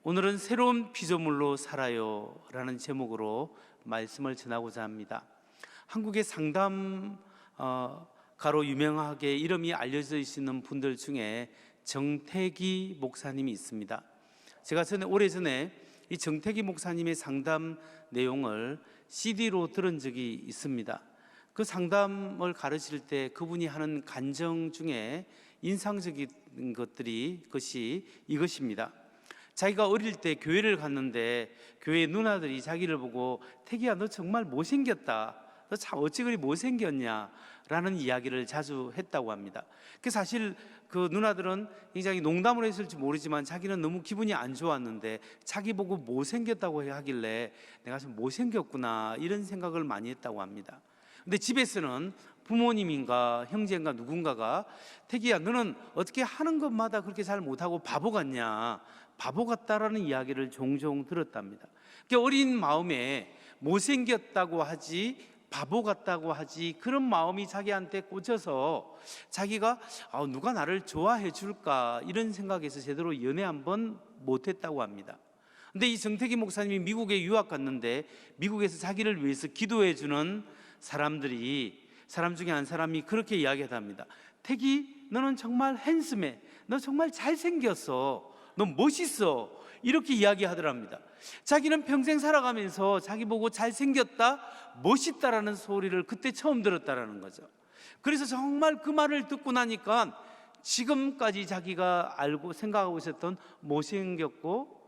오늘은 새로운 피조물로 살아요 라는 제목으로 말씀을 전하고자 합니다. 한국의 상담가로 유명하게 이름이 알려져 있는 분들 중에 정태기 목사님이 있습니다. 제가 오래전에 이 정태기 목사님의 상담 내용을 CD로 들은 적이 있습니다. 그 상담을 가르칠 때 그분이 하는 간증 중에 인상적인 것이 이것입니다. 자기가 어릴 때 교회를 갔는데 교회 누나들이 자기를 보고 태기야 너 정말 못생겼다, 너 참 어찌 그리 못생겼냐 라는 이야기를 자주 했다고 합니다. 사실 그 누나들은 굉장히 농담을 했을지 모르지만 자기는 너무 기분이 안 좋았는데 자기 보고 못생겼다고 하길래 내가 좀 못생겼구나 이런 생각을 많이 했다고 합니다. 근데 집에서는 부모님인가 형제인가 누군가가 태기야 너는 어떻게 하는 것마다 그렇게 잘 못하고 바보 같냐, 바보 같다라는 이야기를 종종 들었답니다. 어린 마음에 못생겼다고 하지 바보 같다고 하지 그런 마음이 자기한테 꽂혀서 자기가 누가 나를 좋아해 줄까 이런 생각에서 제대로 연애 한번 못했다고 합니다. 근데 이 정태기 목사님이 미국에 유학 갔는데 미국에서 자기를 위해서 기도해 주는 사람 중에 한 사람이 그렇게 이야기합니다. 태기 너는 정말 핸섬해, 너 정말 잘생겼어, 너 멋있어 이렇게 이야기하더랍니다. 자기는 평생 살아가면서 자기 보고 잘생겼다, 멋있다라는 소리를 그때 처음 들었다라는 거죠. 그래서 정말 그 말을 듣고 나니까 지금까지 자기가 알고 생각하고 있었던 못생겼고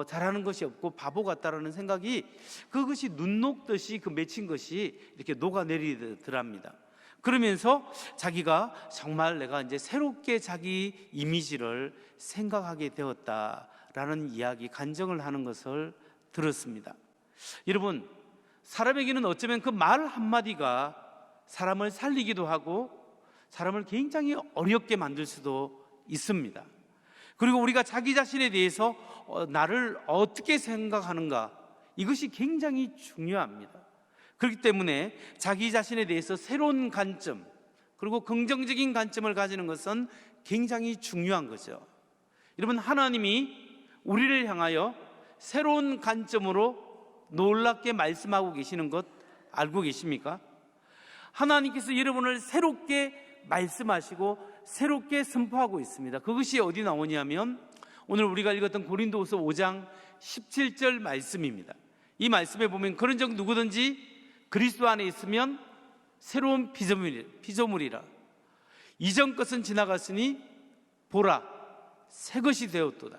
잘하는 것이 없고 바보 같다라는 생각이 그것이 눈 녹듯이 맺힌 것이 이렇게 녹아내리더랍니다. 그러면서 자기가 정말 내가 이제 새롭게 자기 이미지를 생각하게 되었다라는 이야기, 간증을 하는 것을 들었습니다. 여러분, 사람에게는 어쩌면 그 말 한마디가 사람을 살리기도 하고 사람을 굉장히 어렵게 만들 수도 있습니다. 그리고 우리가 자기 자신에 대해서 나를 어떻게 생각하는가, 이것이 굉장히 중요합니다. 그렇기 때문에 자기 자신에 대해서 새로운 관점, 그리고 긍정적인 관점을 가지는 것은 굉장히 중요한 거죠. 여러분, 하나님이 우리를 향하여 새로운 관점으로 놀랍게 말씀하고 계시는 것 알고 계십니까? 하나님께서 여러분을 새롭게 말씀하시고 새롭게 선포하고 있습니다. 그것이 어디 나오냐면 오늘 우리가 읽었던 고린도후서 5장 17절 말씀입니다. 이 말씀에 보면 그런즉 누구든지 그리스도 안에 있으면 새로운 피조물이라, 이전 것은 지나갔으니 보라 새 것이 되었도다.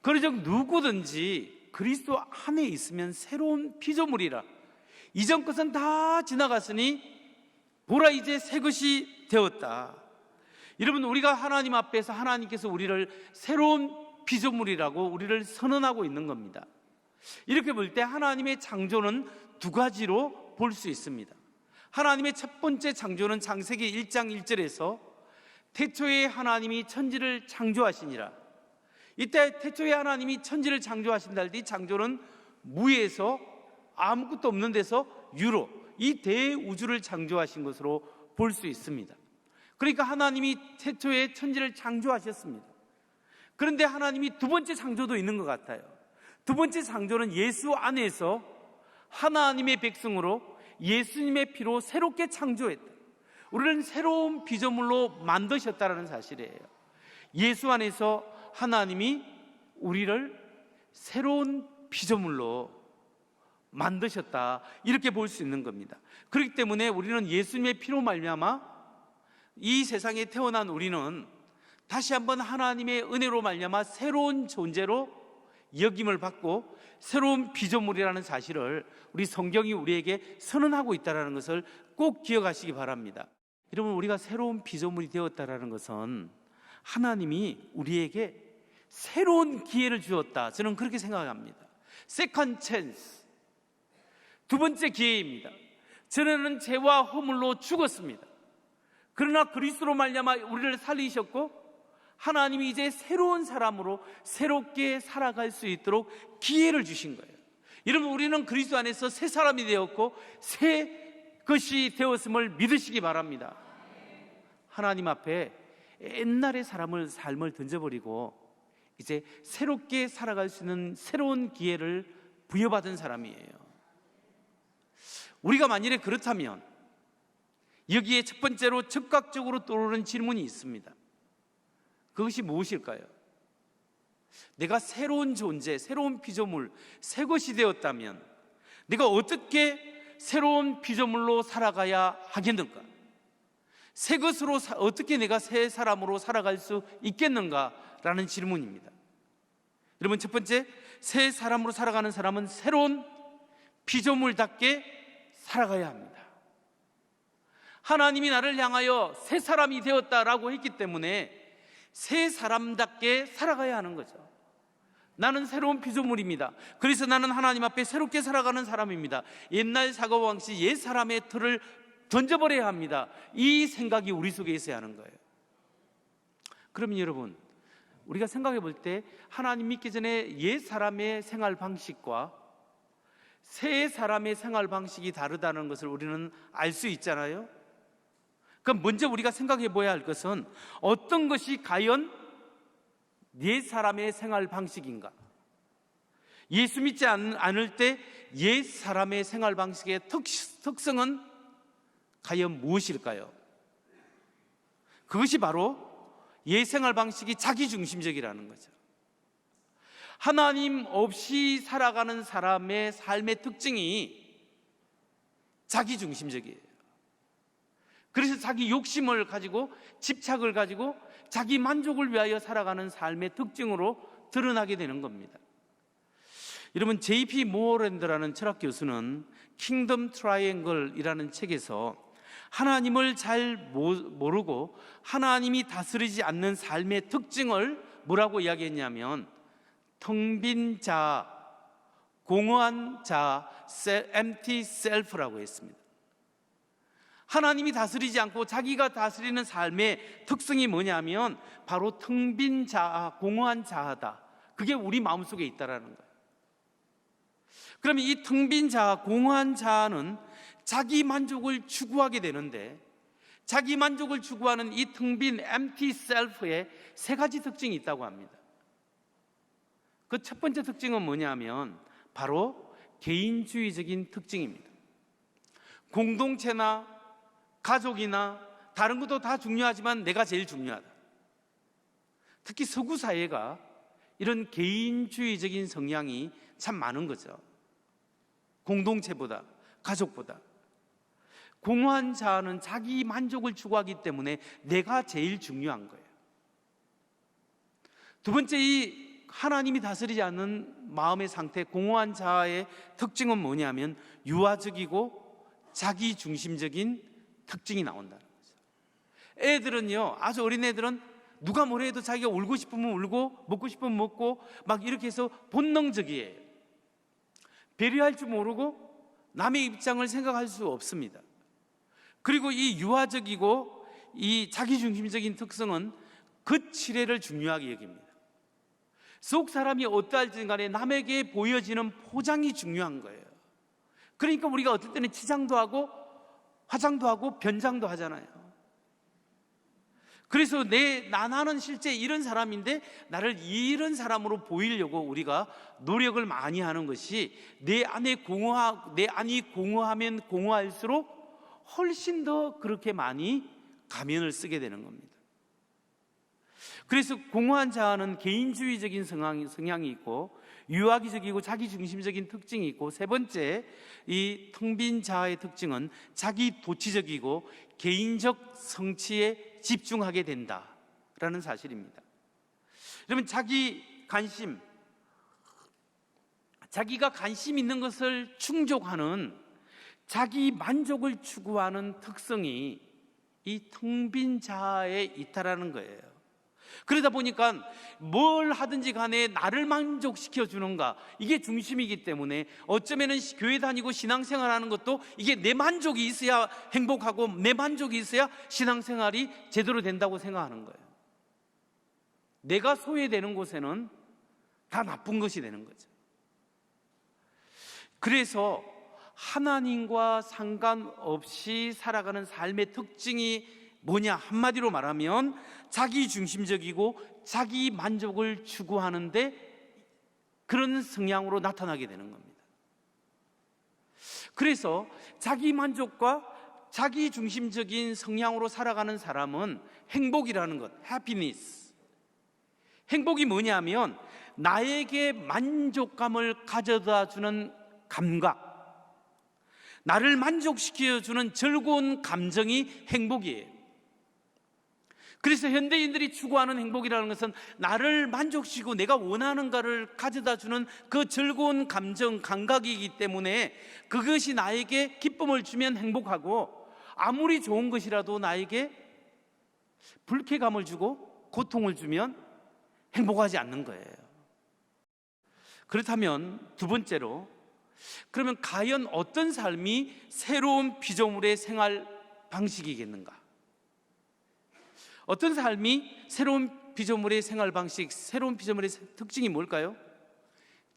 그런즉 누구든지 그리스도 안에 있으면 새로운 피조물이라, 이전 것은 다 지나갔으니 보라 이제 새 것이 되었다. 여러분, 우리가 하나님 앞에서 하나님께서 우리를 새로운 피조물이라고 우리를 선언하고 있는 겁니다. 이렇게 볼 때 하나님의 창조는 두 가지로 볼 수 있습니다. 하나님의 첫 번째 창조는 창세기 1장 1절에서 태초에 하나님이 천지를 창조하시니라. 이때 태초에 하나님이 천지를 창조하신다 할 때 이 창조는 무에서 아무것도 없는 데서 유로, 이 대우주를 창조하신 것으로 볼 수 있습니다. 그러니까 하나님이 태초에 천지를 창조하셨습니다. 그런데 하나님이 두 번째 창조도 있는 것 같아요. 두 번째 창조는 예수 안에서 하나님의 백성으로 예수님의 피로 새롭게 창조했다. 우리는 새로운 피조물로 만드셨다는 사실이에요. 예수 안에서 하나님이 우리를 새로운 피조물로 만드셨다, 이렇게 볼 수 있는 겁니다. 그렇기 때문에 우리는 예수님의 피로 말미암아 이 세상에 태어난 우리는 다시 한번 하나님의 은혜로 말미암아 새로운 존재로 여김을 받고 새로운 피조물이라는 사실을 우리 성경이 우리에게 선언하고 있다는 것을 꼭 기억하시기 바랍니다. 여러분, 우리가 새로운 피조물이 되었다는 것은 하나님이 우리에게 새로운 기회를 주었다, 저는 그렇게 생각합니다. 세컨드 찬스, 두 번째 기회입니다. 전에는 죄와 허물로 죽었습니다. 그러나 그리스도로 말미암아 우리를 살리셨고 하나님이 이제 새로운 사람으로 새롭게 살아갈 수 있도록 기회를 주신 거예요. 여러분, 우리는 그리스도 안에서 새 사람이 되었고 새 것이 되었음을 믿으시기 바랍니다. 하나님 앞에 옛날의 삶을 던져버리고 이제 새롭게 살아갈 수 있는 새로운 기회를 부여받은 사람이에요. 우리가 만일에 그렇다면 여기에 첫 번째로 즉각적으로 떠오르는 질문이 있습니다. 그것이 무엇일까요? 내가 새로운 존재, 새로운 피조물, 새 것이 되었다면 내가 어떻게 새로운 피조물로 살아가야 하겠는가? 새 것으로 어떻게 내가 새 사람으로 살아갈 수 있겠는가라는 질문입니다. 여러분, 첫 번째, 새 사람으로 살아가는 사람은 새로운 피조물답게 살아가야 합니다. 하나님이 나를 향하여 새 사람이 되었다라고 했기 때문에 새 사람답게 살아가야 하는 거죠. 나는 새로운 피조물입니다. 그래서 나는 하나님 앞에 새롭게 살아가는 사람입니다. 옛날 사고방식, 옛 사람의 틀을 던져버려야 합니다. 이 생각이 우리 속에 있어야 하는 거예요. 그러면 여러분, 우리가 생각해 볼 때 하나님 믿기 전에 옛 사람의 생활 방식과 새 사람의 생활 방식이 다르다는 것을 우리는 알 수 있잖아요. 그럼 먼저 우리가 생각해 봐야 할 것은 어떤 것이 과연 옛 사람의 생활 방식인가? 예수 믿지 않을 때 옛 사람의 생활 방식의 특성은 과연 무엇일까요? 그것이 바로 옛 생활 방식이 자기중심적이라는 거죠. 하나님 없이 살아가는 사람의 삶의 특징이 자기중심적이에요. 그래서 자기 욕심을 가지고, 집착을 가지고 자기 만족을 위하여 살아가는 삶의 특징으로 드러나게 되는 겁니다. 여러분, J.P. 모어랜드라는 철학 교수는 킹덤 트라이앵글이라는 책에서 하나님을 잘 모르고 하나님이 다스리지 않는 삶의 특징을 뭐라고 이야기했냐면 텅 빈 자, 공허한 자, empty self라고 했습니다. 하나님이 다스리지 않고 자기가 다스리는 삶의 특성이 뭐냐면 바로 텅 빈 자, 공허한 자다. 그게 우리 마음속에 있다라는 거예요. 그러면 이 텅 빈 자, 공허한 자는 자기 만족을 추구하게 되는데, 자기 만족을 추구하는 이 텅 빈 empty self에 세 가지 특징이 있다고 합니다. 그 첫 번째 특징은 뭐냐면 바로 개인주의적인 특징입니다. 공동체나 가족이나 다른 것도 다 중요하지만 내가 제일 중요하다. 특히 서구 사회가 이런 개인주의적인 성향이 참 많은 거죠. 공동체보다, 가족보다. 공허한 자는 자기 만족을 추구하기 때문에 내가 제일 중요한 거예요. 두 번째, 이 하나님이 다스리지 않는 마음의 상태, 공허한 자의 특징은 뭐냐면 유아적이고 자기중심적인 특징이 나온다는 거죠. 애들은요, 아주 어린 애들은 누가 뭐라 해도 자기가 울고 싶으면 울고 먹고 싶으면 먹고 막 이렇게 해서 본능적이에요. 배려할 줄 모르고 남의 입장을 생각할 수 없습니다. 그리고 이 유아적이고 이 자기중심적인 특성은 겉칠해를 중요하게 여깁니다. 속 사람이 어떠할지 간에 남에게 보여지는 포장이 중요한 거예요. 그러니까 우리가 어떨 때는 치장도 하고 화장도 하고 변장도 하잖아요. 그래서 나는 실제 이런 사람인데 나를 이런 사람으로 보이려고 우리가 노력을 많이 하는 것이 내 안이 공허하면 공허할수록 훨씬 더 그렇게 많이 가면을 쓰게 되는 겁니다. 그래서 공허한 자는 개인주의적인 성향이 있고 유아기적이고 자기중심적인 특징이 있고, 세 번째, 이 텅 빈 자의 특징은 자기 도취적이고 개인적 성취에 집중하게 된다라는 사실입니다. 여러분, 자기가 관심 있는 것을 충족하는 자기 만족을 추구하는 특성이 이 텅 빈 자에 있다라는 거예요. 그러다 보니까 뭘 하든지 간에 나를 만족시켜 주는가, 이게 중심이기 때문에 어쩌면은 교회 다니고 신앙생활하는 것도 이게 내 만족이 있어야 행복하고 내 만족이 있어야 신앙생활이 제대로 된다고 생각하는 거예요. 내가 소외되는 곳에는 다 나쁜 것이 되는 거죠. 그래서 하나님과 상관없이 살아가는 삶의 특징이 뭐냐? 한마디로 말하면 자기 중심적이고 자기 만족을 추구하는데 그런 성향으로 나타나게 되는 겁니다. 그래서 자기 만족과 자기 중심적인 성향으로 살아가는 사람은 행복이라는 것, happiness. 행복이 뭐냐면 나에게 만족감을 가져다 주는 감각, 나를 만족시켜주는 즐거운 감정이 행복이에요. 그래서 현대인들이 추구하는 행복이라는 것은 나를 만족시키고 내가 원하는 것을 가져다 주는 그 즐거운 감정, 감각이기 때문에 그것이 나에게 기쁨을 주면 행복하고, 아무리 좋은 것이라도 나에게 불쾌감을 주고 고통을 주면 행복하지 않는 거예요. 그렇다면 두 번째로, 그러면 과연 어떤 삶이 새로운 피조물의 생활 방식이겠는가? 어떤 삶이 새로운 피조물의 생활 방식, 새로운 피조물의 특징이 뭘까요?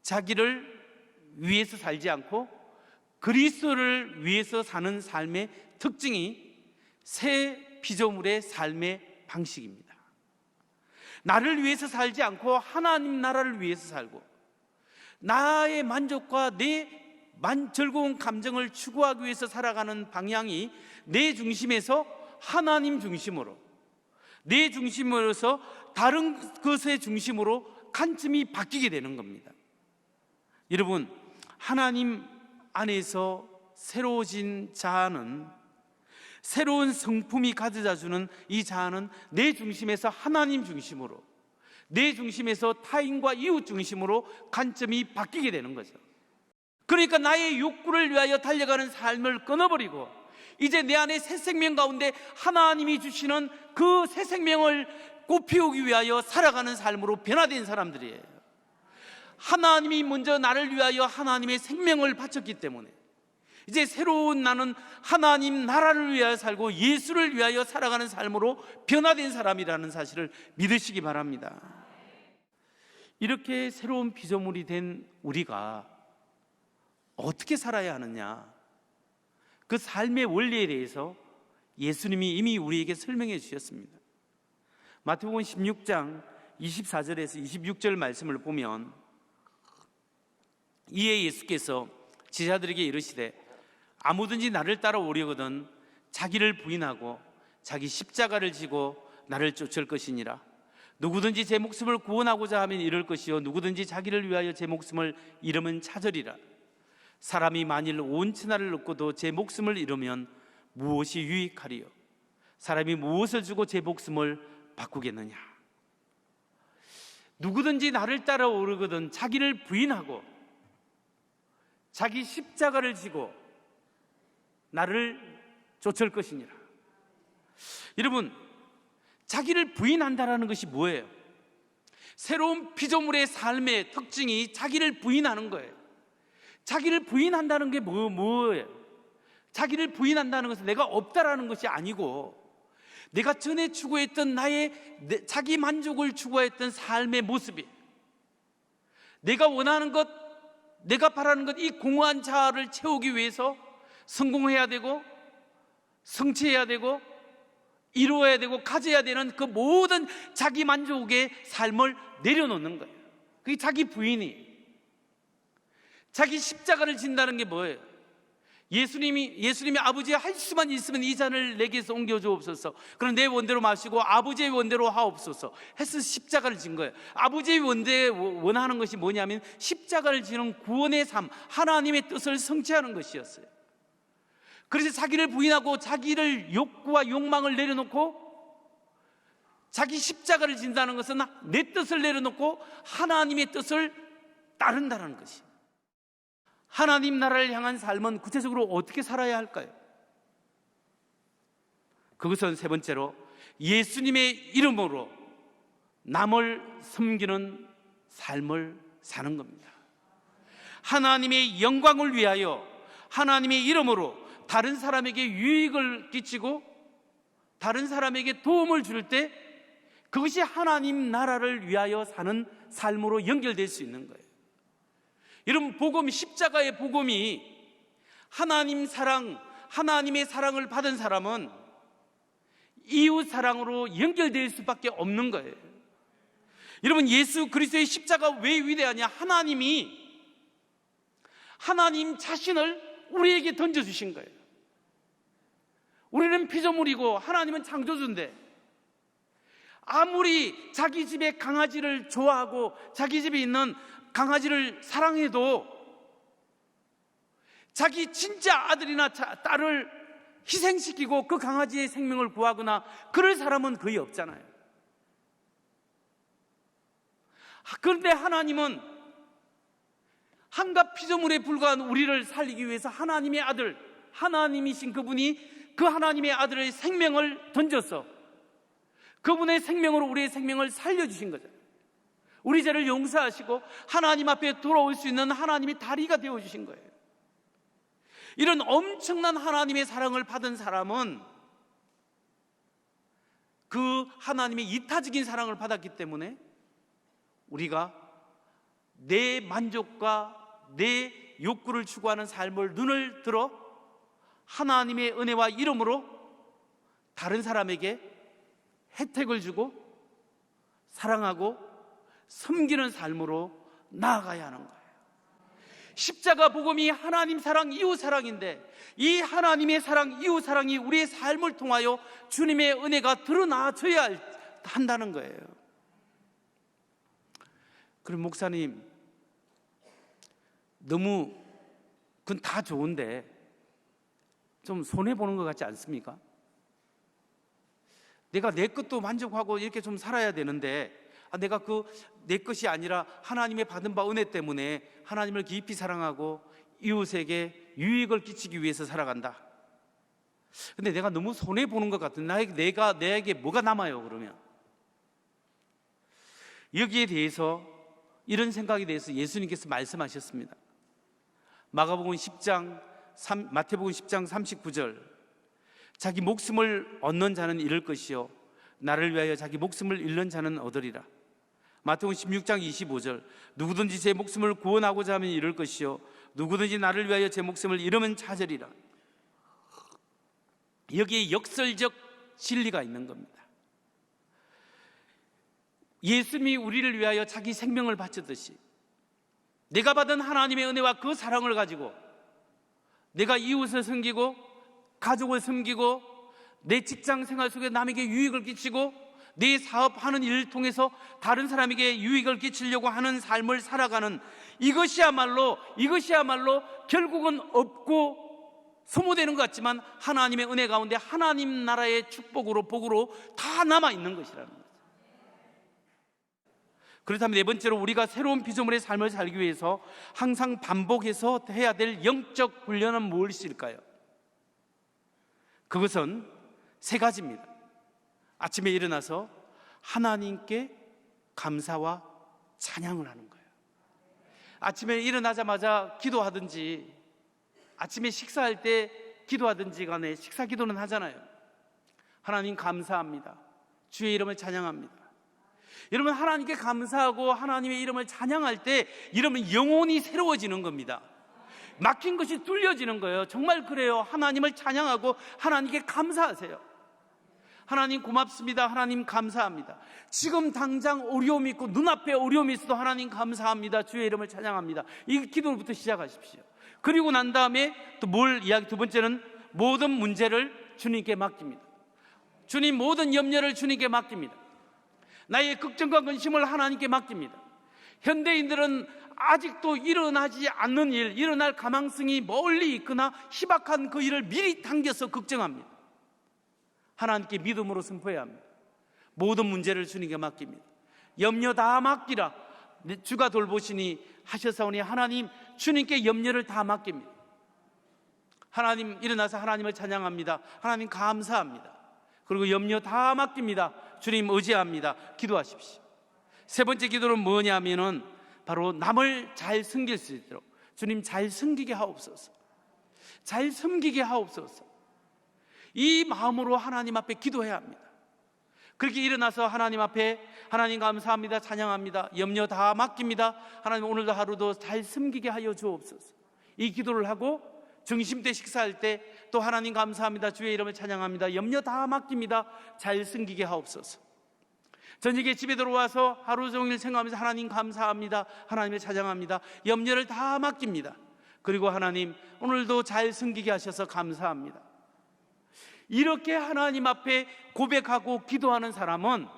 자기를 위해서 살지 않고 그리스도를 위해서 사는 삶의 특징이 새 피조물의 삶의 방식입니다. 나를 위해서 살지 않고 하나님 나라를 위해서 살고, 나의 만족과 내 즐거운 감정을 추구하기 위해서 살아가는 방향이 내 중심에서 하나님 중심으로, 내 중심으로서 다른 것의 중심으로 관점이 바뀌게 되는 겁니다. 여러분, 하나님 안에서 새로워진 자아는, 새로운 성품이 가져다 주는 이 자아는 내 중심에서 하나님 중심으로, 내 중심에서 타인과 이웃 중심으로 관점이 바뀌게 되는 거죠. 그러니까 나의 욕구를 위하여 달려가는 삶을 끊어버리고 이제 내 안에 새 생명 가운데 하나님이 주시는 그 새 생명을 꽃피우기 위하여 살아가는 삶으로 변화된 사람들이에요. 하나님이 먼저 나를 위하여 하나님의 생명을 바쳤기 때문에 이제 새로운 나는 하나님 나라를 위하여 살고 예수를 위하여 살아가는 삶으로 변화된 사람이라는 사실을 믿으시기 바랍니다. 이렇게 새로운 피조물이 된 우리가 어떻게 살아야 하느냐, 그 삶의 원리에 대해서 예수님이 이미 우리에게 설명해 주셨습니다. 마태복음 16장 24절에서 26절 말씀을 보면, 이에 예수께서 제자들에게 이르시되 아무든지 나를 따라오려거든 자기를 부인하고 자기 십자가를 지고 나를 쫓을 것이니라. 누구든지 제 목숨을 구원하고자 하면 잃을 것이요 누구든지 자기를 위하여 제 목숨을 잃으면 찾으리라. 사람이 만일 온 천하를 얻고도 제 목숨을 잃으면 무엇이 유익하리요? 사람이 무엇을 주고 제 목숨을 바꾸겠느냐? 누구든지 나를 따라오려거든 자기를 부인하고 자기 십자가를 지고 나를 쫓을 것이니라. 여러분, 자기를 부인한다라는 것이 뭐예요? 새로운 피조물의 삶의 특징이 자기를 부인하는 거예요. 자기를 부인한다는 게 뭐예요? 자기를 부인한다는 것은 내가 없다라는 것이 아니고, 내가 전에 추구했던 자기 만족을 추구했던 삶의 모습이, 내가 원하는 것, 내가 바라는 것, 이 공허한 자아를 채우기 위해서 성공해야 되고 성취해야 되고 이루어야 되고 가져야 되는 그 모든 자기 만족의 삶을 내려놓는 거예요. 그게 자기 부인이에요. 자기 십자가를 진다는 게 뭐예요? 예수님이 아버지 할 수만 있으면 이 잔을 내게서 옮겨주옵소서, 그럼 내 원대로 마시고 아버지의 원대로 하옵소서 해서 십자가를 진 거예요. 아버지의 원하는 것이 뭐냐면 십자가를 지는 구원의 삶, 하나님의 뜻을 성취하는 것이었어요. 그래서 자기를 부인하고 자기를 욕구와 욕망을 내려놓고, 자기 십자가를 진다는 것은 내 뜻을 내려놓고 하나님의 뜻을 따른다는 것이에요. 하나님 나라를 향한 삶은 구체적으로 어떻게 살아야 할까요? 그것은 세 번째로 예수님의 이름으로 남을 섬기는 삶을 사는 겁니다. 하나님의 영광을 위하여 하나님의 이름으로 다른 사람에게 유익을 끼치고 다른 사람에게 도움을 줄 때 그것이 하나님 나라를 위하여 사는 삶으로 연결될 수 있는 거예요. 여러분, 복음, 십자가의 복음이 하나님의 사랑을 받은 사람은 이웃 사랑으로 연결될 수밖에 없는 거예요. 여러분, 예수 그리스도의 십자가 왜 위대하냐? 하나님 자신을 우리에게 던져주신 거예요. 우리는 피조물이고 하나님은 창조주인데, 아무리 자기 집에 강아지를 좋아하고 자기 집에 있는 강아지를 사랑해도 자기 진짜 아들이나 딸을 희생시키고 그 강아지의 생명을 구하거나 그럴 사람은 거의 없잖아요. 그런데 하나님은 한갓 피조물에 불과한 우리를 살리기 위해서 하나님의 아들, 하나님이신 그분이 그 하나님의 아들의 생명을 던져서 그분의 생명으로 우리의 생명을 살려주신 거죠. 우리 죄를 용서하시고 하나님 앞에 돌아올 수 있는 하나님의 다리가 되어주신 거예요. 이런 엄청난 하나님의 사랑을 받은 사람은 그 하나님의 이타적인 사랑을 받았기 때문에 우리가 내 만족과 내 욕구를 추구하는 삶을 눈을 들어 하나님의 은혜와 이름으로 다른 사람에게 혜택을 주고 사랑하고 섬기는 삶으로 나아가야 하는 거예요. 십자가 복음이 하나님 사랑, 이웃 사랑인데 이 하나님의 사랑, 이웃 사랑이 우리의 삶을 통하여 주님의 은혜가 드러나줘야 한다는 거예요. 그럼 목사님, 너무 그건 다 좋은데 좀 손해보는 것 같지 않습니까? 내가 내 것도 만족하고 이렇게 좀 살아야 되는데 내가 내 것이 아니라 하나님의 받은 바 은혜 때문에 하나님을 깊이 사랑하고 이웃에게 유익을 끼치기 위해서 살아간다. 근데 내가 너무 손해보는 것 같은, 내게 뭐가 남아요 그러면? 여기에 대해서, 이런 생각에 대해서 예수님께서 말씀하셨습니다. 마태복음 10장 39절, 자기 목숨을 얻는 자는 잃을 것이요 나를 위하여 자기 목숨을 잃는 자는 얻으리라. 마태복음 16장 25절, 누구든지 제 목숨을 구원하고자 하면 잃을 것이요 누구든지 나를 위하여 제 목숨을 잃으면 찾으리라. 여기에 역설적 진리가 있는 겁니다. 예수님이 우리를 위하여 자기 생명을 바쳤듯이 내가 받은 하나님의 은혜와 그 사랑을 가지고 내가 이웃을 섬기고 가족을 섬기고 내 직장 생활 속에 남에게 유익을 끼치고 내 사업하는 일을 통해서 다른 사람에게 유익을 끼치려고 하는 삶을 살아가는 이것이야말로 결국은 없고 소모되는 것 같지만 하나님의 은혜 가운데 하나님 나라의 축복으로 복으로 다 남아있는 것이라는 거죠. 그렇다면 네 번째로 우리가 새로운 피조물의 삶을 살기 위해서 항상 반복해서 해야 될 영적 훈련은 무엇일까요? 그것은 세 가지입니다. 아침에 일어나서 하나님께 감사와 찬양을 하는 거예요. 아침에 일어나자마자 기도하든지 아침에 식사할 때 기도하든지 간에 식사 기도는 하잖아요. 하나님 감사합니다. 주의 이름을 찬양합니다. 여러분, 하나님께 감사하고 하나님의 이름을 찬양할 때 여러분 영혼이 새로워지는 겁니다. 막힌 것이 뚫려지는 거예요. 정말 그래요. 하나님을 찬양하고 하나님께 감사하세요. 하나님 고맙습니다. 하나님 감사합니다. 지금 당장 어려움이 있고 눈앞에 어려움이 있어도 하나님 감사합니다. 주의 이름을 찬양합니다. 이 기도부터 시작하십시오. 그리고 난 다음에 또 두 번째는 모든 문제를 주님께 맡깁니다. 주님, 모든 염려를 주님께 맡깁니다. 나의 걱정과 근심을 하나님께 맡깁니다. 현대인들은 아직도 일어나지 않는 일, 일어날 가망성이 멀리 있거나 희박한 그 일을 미리 당겨서 걱정합니다. 하나님께 믿음으로 선포해야 합니다. 모든 문제를 주님께 맡깁니다. 염려 다 맡기라. 주가 돌보시니 하셨사오니 하나님, 주님께 염려를 다 맡깁니다. 하나님, 일어나서 하나님을 찬양합니다. 하나님 감사합니다. 그리고 염려 다 맡깁니다. 주님 의지합니다. 기도하십시오. 세 번째 기도는 뭐냐면은 바로 남을 잘 섬길 수 있도록 주님 잘 섬기게 하옵소서. 잘 섬기게 하옵소서. 이 마음으로 하나님 앞에 기도해야 합니다. 그렇게 일어나서 하나님 앞에 하나님 감사합니다. 찬양합니다. 염려 다 맡깁니다. 하나님 오늘도 하루도 잘 섬기게 하여 주옵소서. 이 기도를 하고 점심 때 식사할 때 또 하나님 감사합니다, 주의 이름을 찬양합니다, 염려 다 맡깁니다, 잘 섬기게 하옵소서. 저녁에 집에 들어와서 하루 종일 생각하면서 하나님 감사합니다, 하나님을 찬양합니다, 염려를 다 맡깁니다. 그리고 하나님 오늘도 잘 섬기게 하셔서 감사합니다. 이렇게 하나님 앞에 고백하고 기도하는 사람은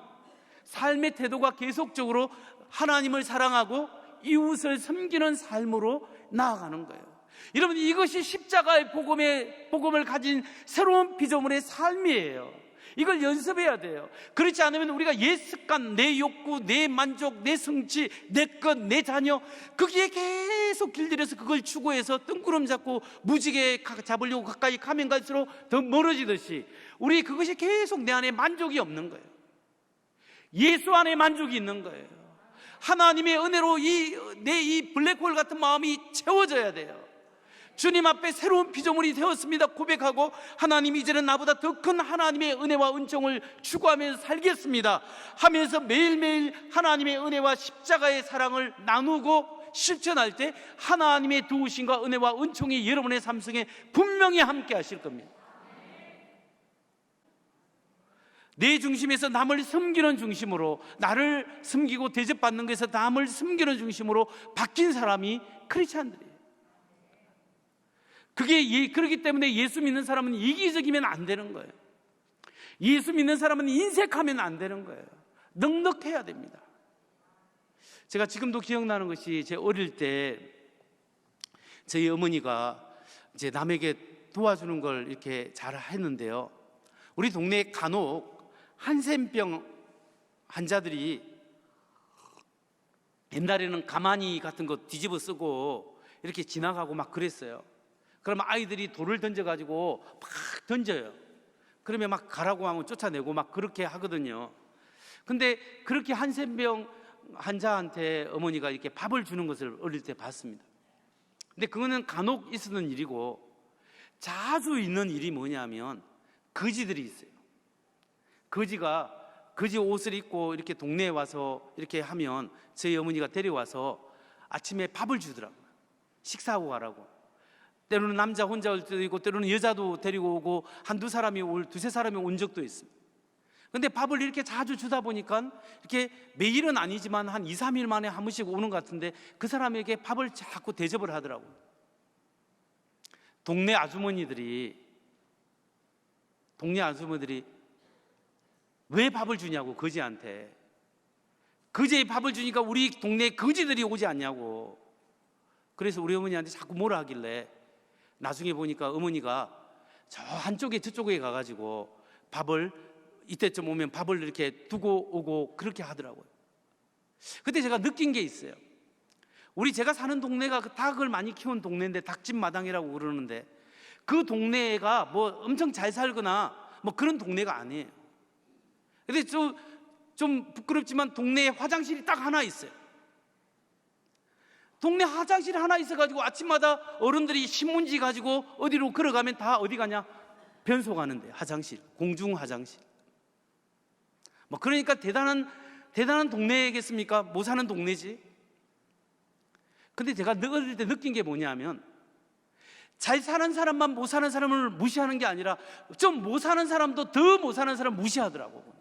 삶의 태도가 계속적으로 하나님을 사랑하고 이웃을 섬기는 삶으로 나아가는 거예요. 여러분, 이것이 십자가의 복음을 가진 새로운 피조물의 삶이에요. 이걸 연습해야 돼요. 그렇지 않으면 우리가 옛 습관, 내 욕구, 내 만족, 내 성취, 내 것, 내 자녀, 거기에 계속 길들여서 그걸 추구해서 뜬구름 잡고 무지개 잡으려고 가까이 가면 갈수록 더 멀어지듯이 우리 그것이 계속 내 안에 만족이 없는 거예요. 예수 안에 만족이 있는 거예요. 하나님의 은혜로 내 이 블랙홀 같은 마음이 채워져야 돼요. 주님 앞에 새로운 피조물이 되었습니다 고백하고, 하나님 이제는 나보다 더 큰 하나님의 은혜와 은총을 추구하면서 살겠습니다 하면서 매일매일 하나님의 은혜와 십자가의 사랑을 나누고 실천할 때 하나님의 도우심과 은혜와 은총이 여러분의 삶 속에 분명히 함께 하실 겁니다. 내 중심에서 남을 섬기는 중심으로, 나를 섬기고 대접받는 것에서 남을 섬기는 중심으로 바뀐 사람이 크리스찬들이에요. 그렇기 때문에 예수 믿는 사람은 이기적이면 안 되는 거예요. 예수 믿는 사람은 인색하면 안 되는 거예요. 넉넉해야 됩니다. 제가 지금도 기억나는 것이, 제 어릴 때 저희 어머니가 이제 남에게 도와주는 걸 이렇게 잘 했는데요, 우리 동네에 간혹 한센병 환자들이 옛날에는 가마니 같은 거 뒤집어 쓰고 이렇게 지나가고 막 그랬어요. 그러면 아이들이 돌을 던져가지고 막 던져요. 그러면 막 가라고 하면 쫓아내고 막 그렇게 하거든요. 근데 그렇게 한센병 환자한테 어머니가 이렇게 밥을 주는 것을 어릴 때 봤습니다. 근데 그거는 간혹 있었던 일이고, 자주 있는 일이 뭐냐면 거지들이 있어요. 거지 옷을 입고 이렇게 동네에 와서 이렇게 하면 저희 어머니가 데려와서 아침에 밥을 주더라고요. 식사하고 가라고. 때로는 남자 혼자 올 때도 있고, 때로는 여자도 데리고 오고, 두세 사람이 온 적도 있습니다. 근데 밥을 이렇게 자주 주다 보니까 이렇게 매일은 아니지만 한 2, 3일 만에 한 번씩 오는 것 같은데, 그 사람에게 밥을 자꾸 대접을 하더라고요. 동네 아주머니들이 왜 밥을 주냐고, 거지한테. 거지에 밥을 주니까 우리 동네에 거지들이 오지 않냐고. 그래서 우리 어머니한테 자꾸 뭐라 하길래, 나중에 보니까 어머니가 저쪽에 가가지고 밥을, 이때쯤 오면 밥을 이렇게 두고 오고 그렇게 하더라고요. 그때 제가 느낀 게 있어요. 제가 사는 동네가 닭을 많이 키운 동네인데, 닭집 마당이라고 그러는데, 그 동네가 뭐 엄청 잘 살거나 뭐 그런 동네가 아니에요. 근데 좀 부끄럽지만 동네에 화장실이 딱 하나 있어요. 동네 화장실 하나 있어가지고 아침마다 어른들이 신문지 가지고 어디로 걸어가면 다 어디 가냐? 변소 가는데, 화장실, 공중 화장실. 뭐 그러니까 대단한 동네겠습니까? 못 사는 동네지. 근데 제가 어릴 때 느낀 게 뭐냐면, 잘 사는 사람만 못 사는 사람을 무시하는 게 아니라 좀 못 사는 사람도 더 못 사는 사람 무시하더라고.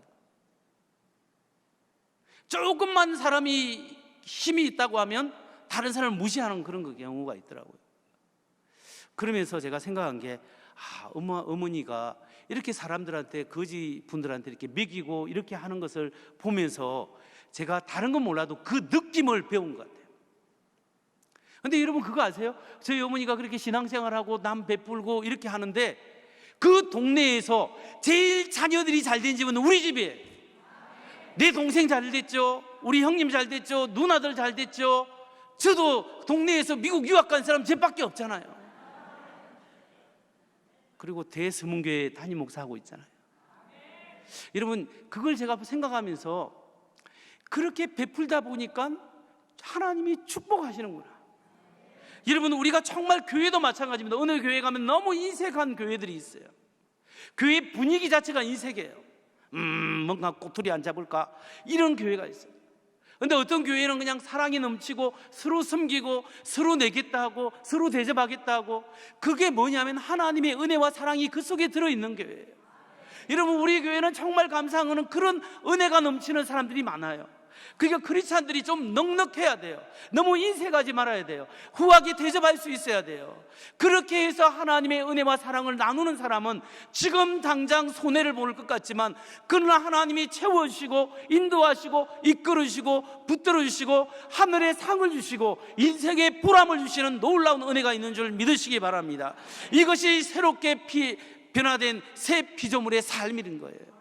조금만 사람이 힘이 있다고 하면 다른 사람을 무시하는 그런 경우가 있더라고요. 그러면서 제가 생각한 게, 어머니가 이렇게 사람들한테, 거지 분들한테 이렇게 먹이고 이렇게 하는 것을 보면서 제가 다른 건 몰라도 그 느낌을 배운 것 같아요. 근데 여러분 그거 아세요? 저희 어머니가 그렇게 신앙생활하고 남 베풀고 이렇게 하는데, 그 동네에서 제일 자녀들이 잘 된 집은 우리 집이에요. 내 동생 잘 됐죠, 우리 형님 잘 됐죠, 누나들 잘 됐죠. 저도 동네에서 미국 유학 간 사람 쟤밖에 없잖아요. 그리고 대서문교회 담임 목사하고 있잖아요. 여러분, 그걸 제가 생각하면서 그렇게 베풀다 보니까 하나님이 축복하시는구나. 여러분, 우리가 정말 교회도 마찬가지입니다. 어느 교회 가면 너무 인색한 교회들이 있어요. 교회 분위기 자체가 인색이에요. 뭔가 꼬투리 안 잡을까, 이런 교회가 있어요. 근데 어떤 교회는 그냥 사랑이 넘치고 서로 섬기고 서로 내겠다 하고 서로 대접하겠다 하고, 그게 뭐냐면 하나님의 은혜와 사랑이 그 속에 들어있는 교회예요. 여러분, 우리 교회는 정말 감사한 것은 그런 은혜가 넘치는 사람들이 많아요. 그러니까 크리스찬들이 좀 넉넉해야 돼요. 너무 인색하지 말아야 돼요. 후하게 대접할 수 있어야 돼요. 그렇게 해서 하나님의 은혜와 사랑을 나누는 사람은 지금 당장 손해를 볼 것 같지만, 그러나 하나님이 채워주시고 인도하시고 이끌으시고 붙들어주시고 하늘의 상을 주시고 인생의 보람을 주시는 놀라운 은혜가 있는 줄 믿으시기 바랍니다. 이것이 새롭게 변화된 새 피조물의 삶인 거예요.